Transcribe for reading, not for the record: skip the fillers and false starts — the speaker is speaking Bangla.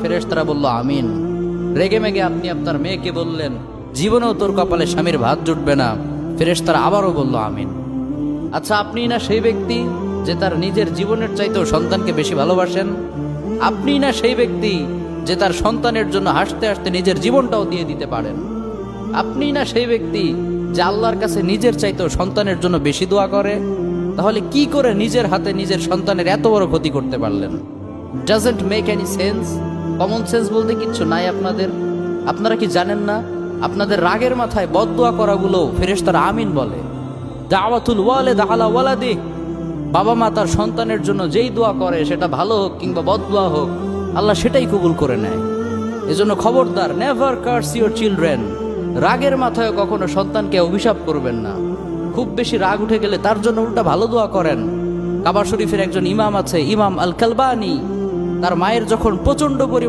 ফেরেশতারা বলল আমিন। রেগে মেগে আপনি আপনার মেয়েকে বললেন জীবনেও তোর কপালে স্বামীর ভাত জুটবে না, ফেরেশতারা আবারও বলল আমিন। আচ্ছা, আপনি না সেই ব্যক্তি যে তার নিজের জীবনের চাইতেও সন্তানকে বেশি ভালোবাসেন? আপনি না সেই ব্যক্তি যে তার সন্তানের জন্য হাসতে হাসতে নিজের জীবনটাও দিয়ে দিতে পারেন? আপনি না সেই ব্যক্তি যে আল্লাহর কাছে নিজের চাইতেও সন্তানের জন্য বেশি দোয়া করে? তাহলে কি করে নিজের হাতে নিজের সন্তানের এত বড় ক্ষতি করতে পারলেন? Doesn't make any sense. Common sense বলতে কিচ্ছু নাই আপনাদের? আপনারা কি জানেন না আপনাদের রাগের মাথায় বদদোয়া করাগুলো ফেরেশতারা আমিন বলে? দাওয়াতুল ওয়ালিদ আলা ওয়ালাদি, বাবা মা তার সন্তানের জন্য যেই দোয়া করে সেটা ভালো হোক কিংবা বদদোয়া হোক, আল্লাহ সেটাই কবুল করে নেয়। এজন্য খবরদার, নেভার কার্স ইউর চিলড্রেন। রাগের মাথায় কখনো সন্তানকে অভিশাপ করবেন না। খুব বেশি রাগ উঠে গেলে তার জন্য উল্টা ভালো দোয়া করেন। কাবা শরীফের একজন ইমাম আছে, ইমাম আল কালবানি, তার মায়ের যখন প্রচন্ড পরিমাণ